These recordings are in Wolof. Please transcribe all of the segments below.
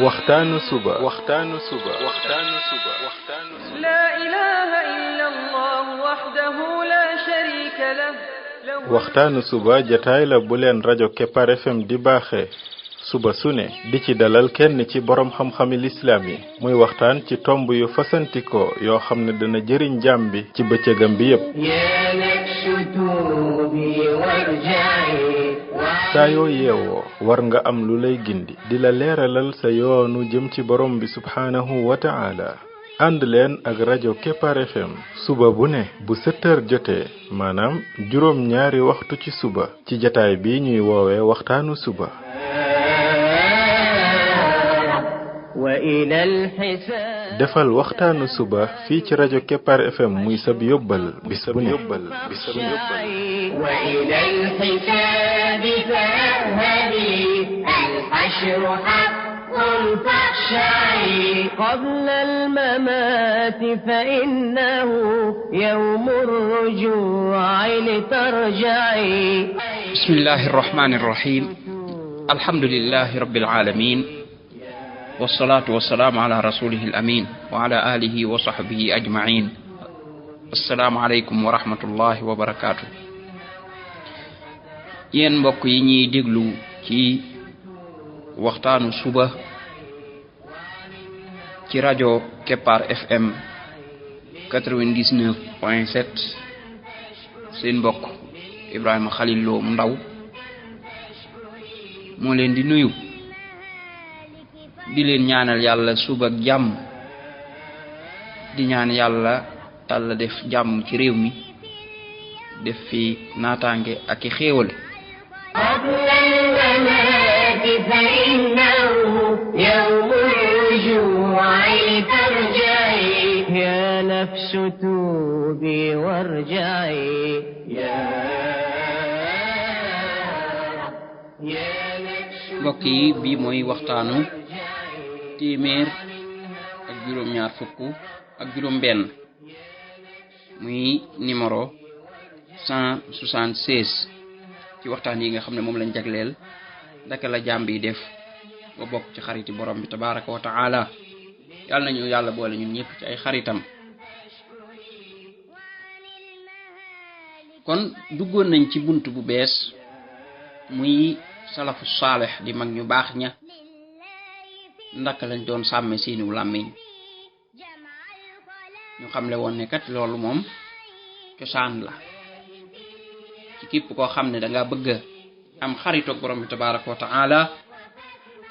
waxtaanu suba لا إله إلا الله وحده لا شريك له waxtaanu suba jataay la bu leen rajo Kepar FM di baaxee suba su ne di ci dalal kenn ci borom xam-xami lislaam yi muy waxtaan ci tomb yu fasantikoo yoo xam ne dana jëriñ jaam bi ci bëccëgam bi yépp saa yoo yeewoo war nga am lu lay gindi di la leeralal sa yoonu jëm ci borom bi subhaanahu wa ta'ala ànd leen ak rajo Kepar FM suba bu ne bu 7h jotee maanaam juróom ñaari waxtu ci suba ci jataay bi ñuy woowee waxtaanu suba defal waxtaanu suba fii ci rajo Kepar FM muy sab yóbbal bis bu ne قبل الممات فإنه يوم الرجوع لترجعي بسم الله الرحمن الرحيم الحمد لله رب العالمين والصلاة والسلام على رسوله الأمين وعلى آله وصحبه أجمعين السلام عليكم ورحمة الله وبركاته yéen mbokk yi ñuy déglu ci waxtaanu suba ci rajo Kepar FM 99.7 seen mbokk Ibrahima Khalil Lo mu ndaw moo leen di nuyu di leen ñaanal yàlla suba ak jàmm di ñaan yàlla Yàlla def jàmm ci réew mi def fi naataange ak i xéewal فإنه يوم الرجوع لترجعي يا نفس توبي وارجعي mbokk yi bii mooy waxtaanu téeméer ak juróom-ñaar fukk ak juróom-benn muy numéro 176 ci waxtaan yi nga xam ne moom lañ jagleel ndaka la jaam bi def ba bokk ci xariti borom bi tabaraka wa taala yàlla nañu yàlla boole ñun ñëpp ci ay xaritam kon duggoon nañ ci bunt bu bees muy salafu saalih di mag ñu baax ña ndaka lañ doon sàmme seenu làmmiñ ñu xamle woon ne kat loolu moom cosaan la ci képp koo xam ne danga bëgg am xaritoog borom bi tabaraka wa taala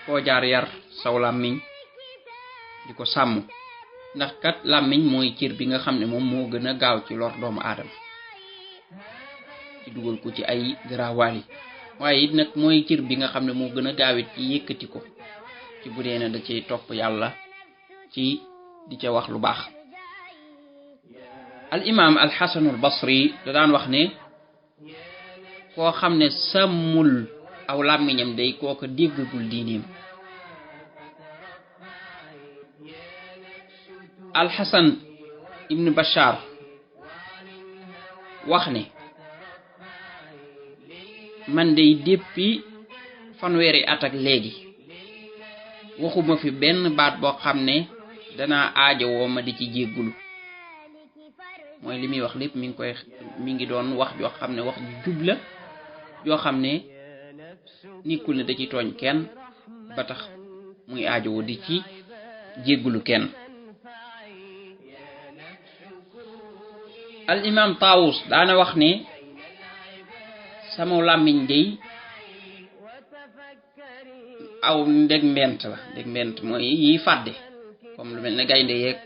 foo jaar yar saw làmmiñ di ko sàmm ndax kat làmmiñ mooy cër bi nga xam ne moom moo gën a gaaw ci lor doomu aadama ci dugal ko ci ay garawaali waaye it nag mooy cër bi nga xam ne moo gën a gaawit ci yëkkati ko ci bu dee na da cay topp yàlla ci di ca wax lu baax al imam al Hasan al Basri da daan wax ne koo xam ne sàmmul aw làmmiñam day kooka déggagul diineem alxasan ibn Bashar wax ne man day déppi fanweeri at ak léegi waxuma fi benn baat boo xam ne danaa aajowoo ma di ci jéggulu mooy li muy wax lépp mi ngi doon wax joo xam ne wax ju jub la yoo xam ne nikkul ne da ci tooñ kenn ba tax muy aajowoo di ci jéggulu kenn al imam Taawus daana wax ne sama làmmiñ day aw ndeg mbent mooy yi fàdde comme lu mel ne gaynde yeeg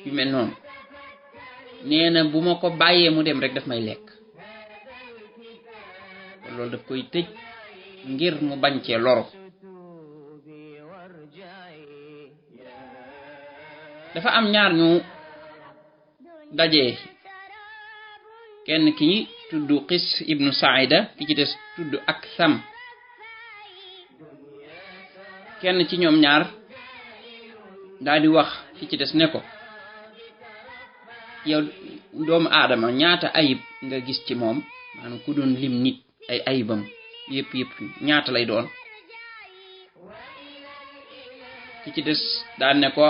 yu mel noonu nee na bu ma ko bàyyee mu dem rek daf may lekk loolu daf koy tëj ngir mu bañ cee loro dafa am ñaar ñu dajee kenn ki tudd Qis ibnu Saida ki ci des tudd Aksam kenn ci ñoom ñaar daal di wax ki ci des ne ko yow doomu aadama ñaata ayib nga gis ci moom maanaam ku doon lim nit ay ayibam yëpp ñaata lay doon ki ci des daan ne ko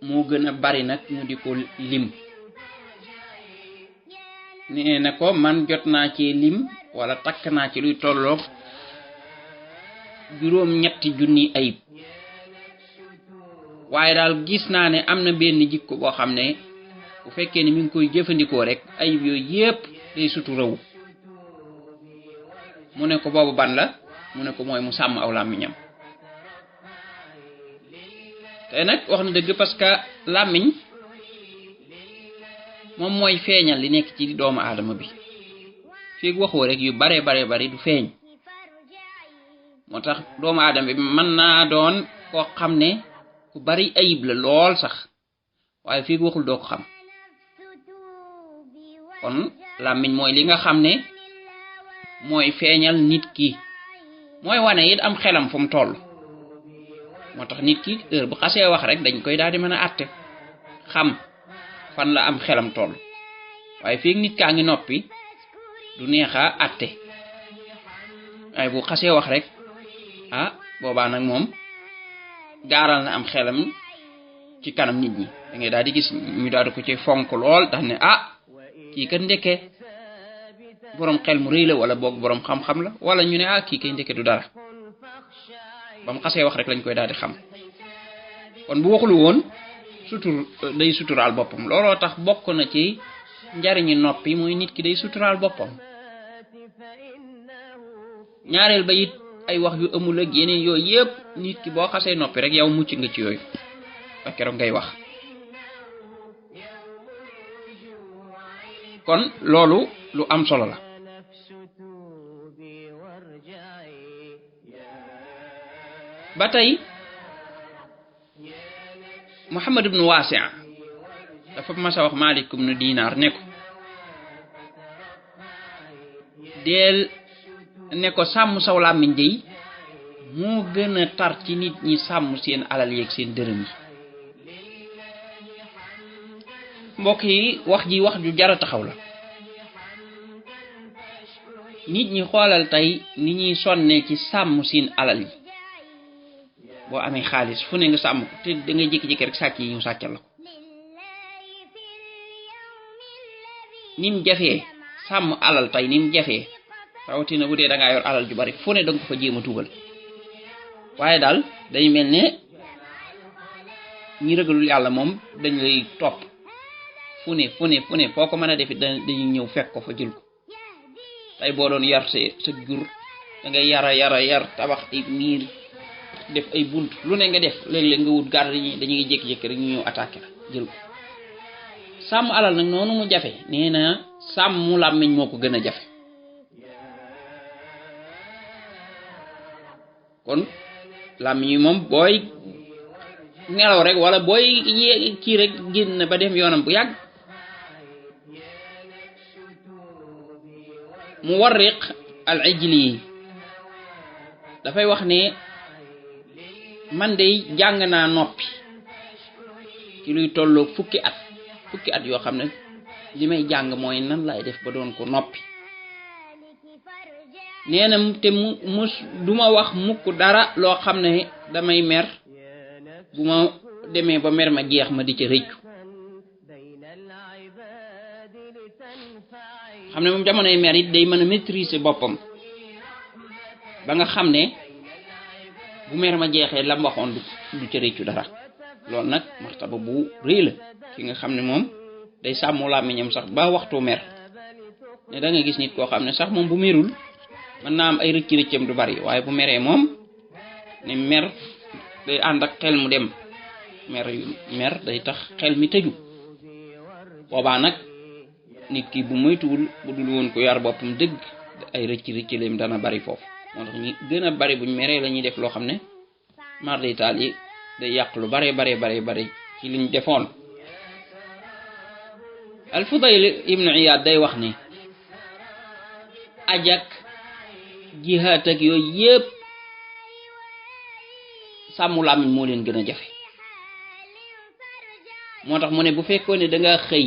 moo gën a bari nag ñu di ko lim nee na ko man jot naa ci lim wala takk naa ci luy tolloog 7,000 ayib waaye daal gis naa ne am na benn jikko boo xam ne bu fekkee ne mi ngi koy jëfandikoo rek ayib yooyu yépp day suturawu mu ne ko boobu ban la mu ne ko mooy mu sàmm aw làmmiñam te nag wax na dëgg parce que làmmiñ moom mooy feeñal li nekk ci doomu aadama bi fii waxoo rek yu bare bari du feeñ moo tax doomu aadama bi mën naa doon koo xam ne ku bari ayib la lool sax waaye fii waxul doo ko xam kon làmmiñ mooy li nga xam ne mooy feeñal nit ki mooy wane it am xelam fu mu toll moo tax nit ki heure bu xasee wax rek dañ koy daal di mën a àtte xam fan la am xelam toll waaye fii nit kaa ngi noppi du neexa àtte waaye bu xasee wax rek boobaa nag moom gaaral na am xelam ci kanam nit ñi da ngay daal di gis ñu daal di ko ci fonk lool tax ne kii kat ndeke borom xel mu rëy la wala boog borom xam-xam la wala ñu ne kii kay ndeke du dara ba mu xasee wax rek lañ koy daal di xam kon bu waxul woon day suturaal boppam looloo tax bokk na ci njariñi noppi mooy nit ki day suturaal boppam ñaareel ba it ay wax yu amul ak yeneen yooyu yépp nit ki boo xasee noppi rek yow mucc nga ci yooyu ba keroog ngay wax kon loolu lu am solo la ba tey Muhammad ibn Wasi' dafa masa wax Malik ibn Dinar ne ko deel ne ko sàmm saw làmmiñ dey moo gën a tar ci nit ñi sàmm seen alal yeeg seen dërëm yi mbokk yi wax ji wax ju jara taxaw la nit ñi xoolal tey ni ñuy sonne ci sàmm seen alal yi boo amee xaalis fu ne nga sàmm ko te da ngay jékki-jékki rek sàcc yi ñu sàccal la ko nim jafee sàmm alal tey nim jafee rawatina bu dee da ngaa yor alal ju bari fu ne da nga ko fa jéem a tugal waaye daal day mel ne ñi ragalul yàlla moom dañ lay topp fu ne foo ko mën a defit dañuy ñëw fekk ko fa jël ko tey boo doon yar sa jur da ngay yar tabax ay miir def ay bunt lu ne nga def léeg-léeg nga wut garde yi dañuy jékki-jékki rek ñu ñëw attaqué la jël ko sàmm alal nag noonu mu jafe nee na sàmm làmmiñ moo ko gën a jafe kon làmmiñ yi moom booy nelaw rek wala booy kii rek génn ba dem yoonam bu yàgg Muwarriq al-Ijli dafay wax ne man de jàng naa noppi ci luy tolloo fukki at yoo xam ne li may jàng mooy nan laay def ba doon ko noppi nee na te duma wax mukk dara loo xam ne damay mer bu ma demee ba mer ma jeex ma di ca rëccu xam ne moom jamonoy mer it day mën a maîtriser boppam ba nga xam ne bu mer ma jeexee lam waxoon du ca rëccu dara loolu nag martaba bu rëy la ki nga xam ne moom day sàmm làmmiñam sax ba waxtu mer ne da nga gis nit koo xam ne sax moom bu merul mën naa am ay rëcc-rëccam du bari waaye bu meree moom ne mer day ànd ak xel mu dem mer day tax xel mi tëju boobaa nag nit ki bu moytuwul bu dul woon ko yar boppam dëgg ay rëcc-rëccaleem dana bari foofu moo tax ñi gën a bari buñ meree la ñuy def loo xam ne mar day taal yi day yàq lu bare ci liñ defoon al-Fudayl ibn Iyad day wax ni ajak jihaat ak yooyu yépp sàmmu làmmiñ moo leen gën a jafe moo tax mu ne bu fekkoon ne danga xëy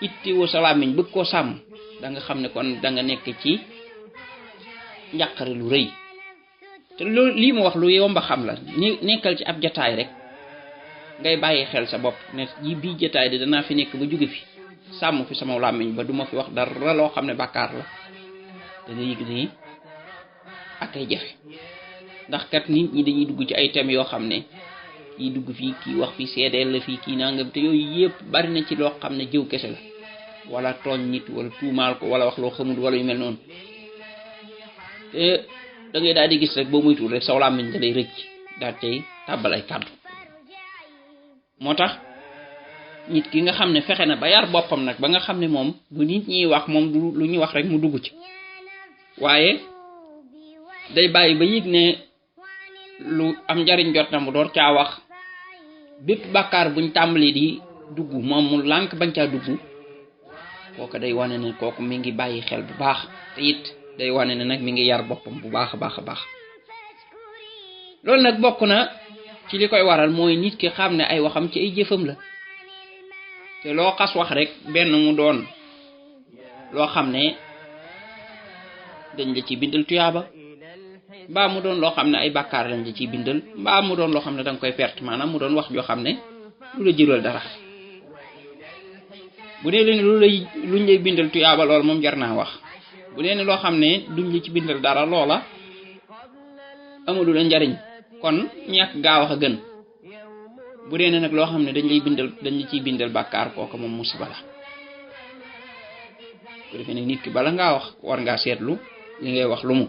ittiwoo sa làmmiñ bëgg koo sàmm da nga xam ne kon da nga nekk ci njàqare lu rëy te loolu lii mu wax lu yomba xam la nekkal ci ab jataay rek ngay bàyyi xel sa bopp ne ji bii jataay de danaa fi nekk ba jóge fi sàmm fi sama làmmiñ ba duma fi wax dara loo xam ne bàkkaar la da nga yëg nii ak ay jafe ndax kat nit ñi dañuy dugg ci ay thèmes yoo xam ne kii dugg fii kii wax fi seedeel la fii kii nangam te yooyu yëpp bari na ci loo xam ne jëw kese la wala tooñ nit wala tuumaal ko wala wax loo xamul wala yu mel noonu te da ngay daal di gis rek boo muy tuur rek saw làmmiñ da lay rëcc daal tey tàbbal ay kàddu moo tax nit ki nga xam ne fexe na ba yar boppam nag ba nga xam ne moom lu nit ñiy wax moom du lu ñuy wax rek mu dugg ci waaye day bàyyi ba yëg ne lu am njariñ jot na mu door caa wax bépp bàkkaar buñ tàmbali di dugg moom mu lànk bañ caa dugg kooku day wane ne kooku mi ngi bàyyi xel bu baax te it day wane ne nag mi ngi yar boppam bu baax a baax a baax loolu nag bokk na ci li koy waral mooy nit ki xam ne ay waxam ci ay jëfam la te loo xas wax rek benn mu doon loo xam ne dañ la ci bindal tuyaaba mbaa mu doon loo xam ne ay bàkkaar lañ la ciy bindal mbaa mu doon loo xam ne da nga koy perte maanaam mu doon wax joo xam ne lu la jëral dara bu dee leen luñ lay bindal tuyaaba lool moom jar naa wax bu dee ne loo xam ne duñ la ci bindal dara loola amulu la njariñ kon ñàkk gaa wax a gën bu dee ne nag loo xam ne dañ la ciy bindal bàkkaar kooku moom musiba la bu defee nag nit ki bala ngaa wax war ngaa seetlu li ngay wax lu mu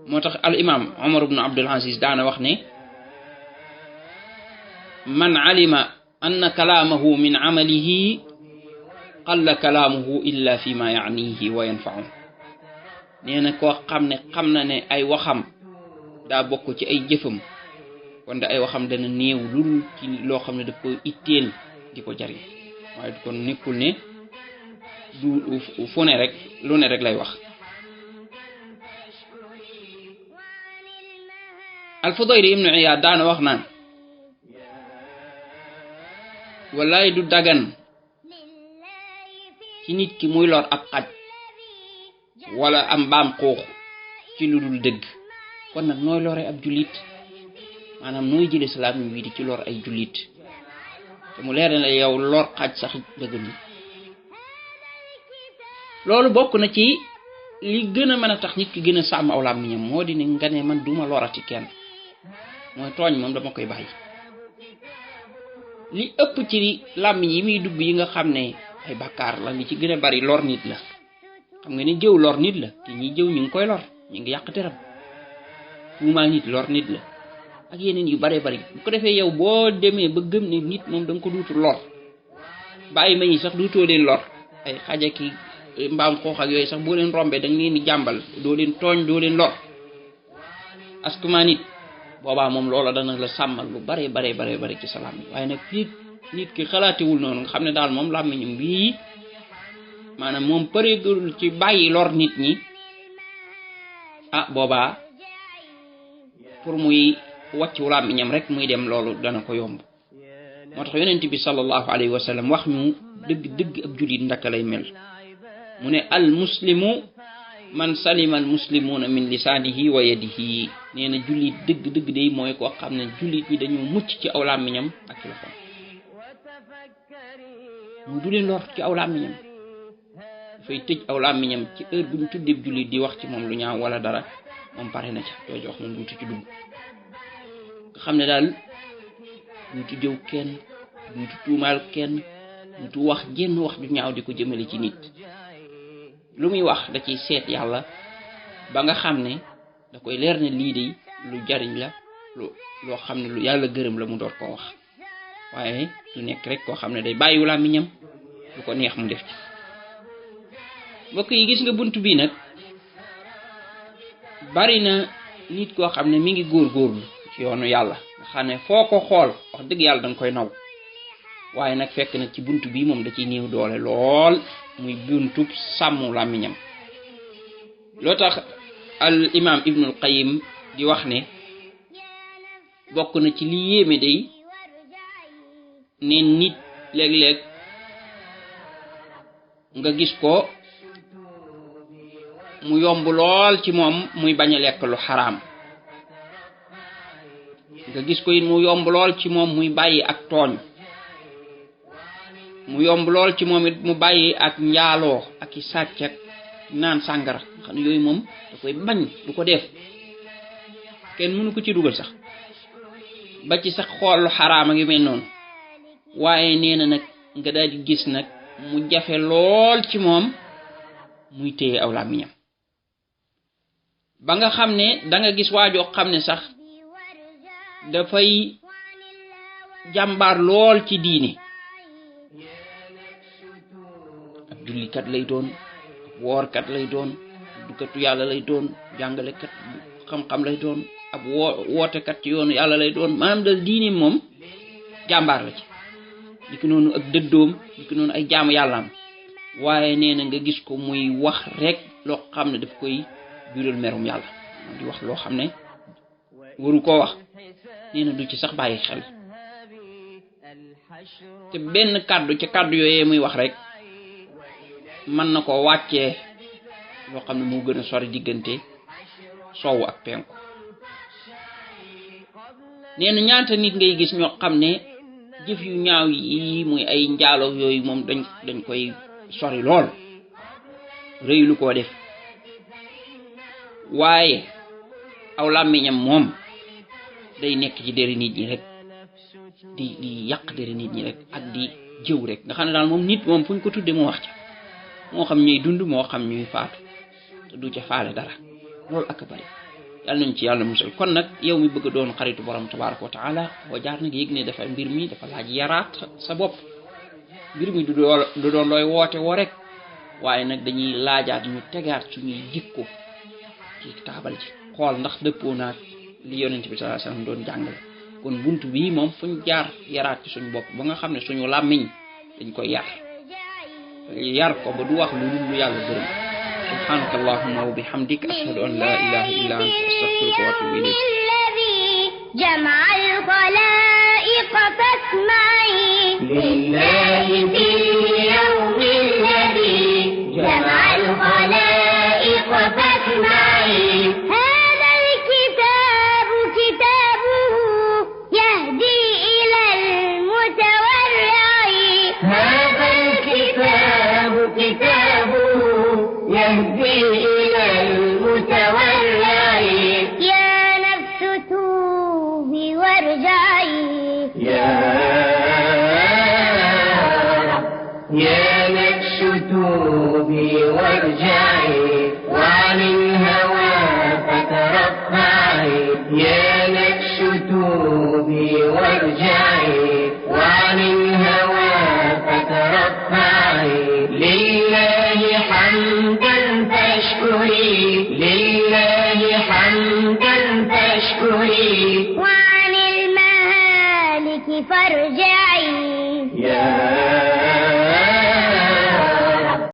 moo tax al imam Umar ibn Abdul Aziz daana wax ne man alima anna kalaamahu min amalihi qalla kalaamuhu illa fi ma yaanihi wa yanfa'u nee na koo xam ne xam na ne ay waxam daa bokk ci ay jëfam kon da ay waxam dana néew lul ci loo xam ne daf koy itteel di ko jariñ waaye kon nekkul ne du fu ne rek lu ne rek lay wax al-Fudayl ibnu Iyaad daana wax naan wallaay du dagan ci nit ki muy lor ab xaj wala am mbaam xuux ci lu dul dëgg kon nag nooy lore ab jullit maanaam nooy jële salaam wi di ci lor ay jullit te mu leer na yow lor xaj sax dëgg ni loolu bokk na ci li gën a mën a tax nit ki gën a sàmm aw làmmiñam moo di ne nga ne man duma lorati kenn mooy tooñ moom dama koy bàyyi li ëpp ci làmmiñ yi muy dugg yi nga xam ne ay bàkkaar la li ci gën a bari lor nit la xam nga ni jëw lor nit la te ñi jëw ñu ngi koy lor ñu ngi yàq teram tuumaal nit lor nit la ak yeneen yu bare bari bu ko defee yow boo demee ba gëm ne nit moom da nga ko duutu lor bàyyi ma yi sax duutoo leen lor ay xajaki mbaam xoox ak yooyu sax boo leen rombee da nga leen di jàmbal doo leen tooñ doo leen lor askuma nit boobaa moom loola dana la sàmmal lu bare ci sa làmmiñ waaye nag fii nit ki xalaatewul noonu nga xam ne daal moom làmmiñam bii maanaam moom pareegul ci bàyyi lor nit ñi boobaa pour muy wàccu làmmiñam rek muy dem loolu dana ko yomb moo tax yonent bi sallallahu alayhi wa sallam wax ñu dëgg ab jullit ndaka lay mel mu ne al muslimu man salima al muslimuna min lisaanihi wa yadihi nee na jullit dëgg day mooy koo xam ne jullit ñi dañoo mucc ci aw làmmiñam ak ci loxoom mu du leen lor ci aw làmmiñam dafay tëj aw làmmiñam ci heure bu ñu tuddee jullit di wax ci moom lu ñaaw wala dara moom pare na ca jooju wax moom duutu ci dugg nga xam ne daal duutu jëw kenn duutu tuumaal kenn duutu wax jenn wax ju ñaaw di ko jëmale ci nit lu muy wax da ciy seet yàlla ba nga xam ne da koy leer ne lii de lu jariñ la loo xam ne lu yàlla gërëm la mu door koo wax waaye du nekk rek koo xam ne day bàyyiwu làmmiñam lu ko neex mu def ci mbokk yi gis nga bunt bii nag bari na nit koo xam ne mi ngi góorgóorlu ci yoonu yàlla nga xam ne foo ko xool wax dëgg yàlla danga koy naw waaye nag fekk na ci bunt bi moom da ciy néew doole lool muy buntu sàmm làmmiñam loo tax al imam ibnul qayyim di wax ne bokk na ci li yéeme day ne nit léeg-léeg nga gis ko mu yomb lool ci moom muy bañ a lekk lu xaraam nga gis ko it mu yomb lool ci moom muy bàyyi ak tooñ mu yomb lool ci moom it mu bàyyi ak njaaloo ak i sàcc ak naan sàngara xam ne yooyu moom da koy bañ du ko def kenn mënu ko ci dugal sax ba ci sax xool lu xaraam ak yu mel noonu waaye nee na nag nga daal di gis nag mu jafe lool ci moom muy téye aw làmmiñam ba nga xam ne da nga gis waajoo xam ne sax dafay jàmbaar lool ci diine ab jullikat lay doon ab woorkat lay doon dukkatu yàlla lay doon jàngalekat xam-xam lay doon ab wootekat ci yoonu yàlla lay doon maanaam dal diine moom jàmbaar la ci di ko noonu ak dëddoom di ko noonu ay jaamu yàllaam waaye nee na nga gis ko muy wax rek loo xam ne daf koy jural merum yàlla di wax loo xam ne waru koo wax nee na du ci sax bàyyi xel te benn kàddu ci kàddu yooyee muy wax rek mën na ko wàccee loo xam ne moo gën a sori diggante soowu ak penku nee na ñaata nit ngay gis ñoo xam ne jëf yu ñaaw yi muy ay njaaloo yooyu moom dañ koy sori lool rëy lu koo def waaye aw làmmiñam moom day nekk ci deri nit ñi rek di yàq deri nit ñi rek ak di jëw rek nga xam ne daal moom nit moom fu ñu ko tudde mu wax ca moo xam ñuy dund moo xam ñuy faatu te du ca faale dara loolu ak bari yàlla nañ ci yàlla musal kon nag yow mi bëgg doon xaritu borom tabaraka wa taala boo jaar nag yëg ne dafa mbir mi dafa laaj yaraat sa bopp mbir mi du doon looy woote woo rek waaye nag dañuy laajaat ñu tegaat suñuy jikko ci taabal ji xool ndax dëppoo naag li yonent bi sallallahu alayhi wasallam doon jàngale kon buntu bii moom fuñ jaar yaraat ci suñu bopp ba nga xam ne suñu làmmiñ dañ koy yar ko ba du wax lu yàlla gërëm سبحانك اللهم وبحمدك أشهد أن لا إله إلا أنت أستغفرك وأتوب إليك الذي جمع الخلائق فاسمعي لله في اليوم الذي جمع الخلائق فاسمعي هذا الكتاب كتابه يهدي إلى المتورع هذا الكتاب كتابه يهدي إلى المتورع يا نفس توبي وارجعي يا نفس توبي وارجعي وعن الهوى فترفعي يا نفس توبي وارجعي وعن الهوى فترفعي لله حمدا فاشكري لله حمدا فاشكري وعن المهالك فارجعي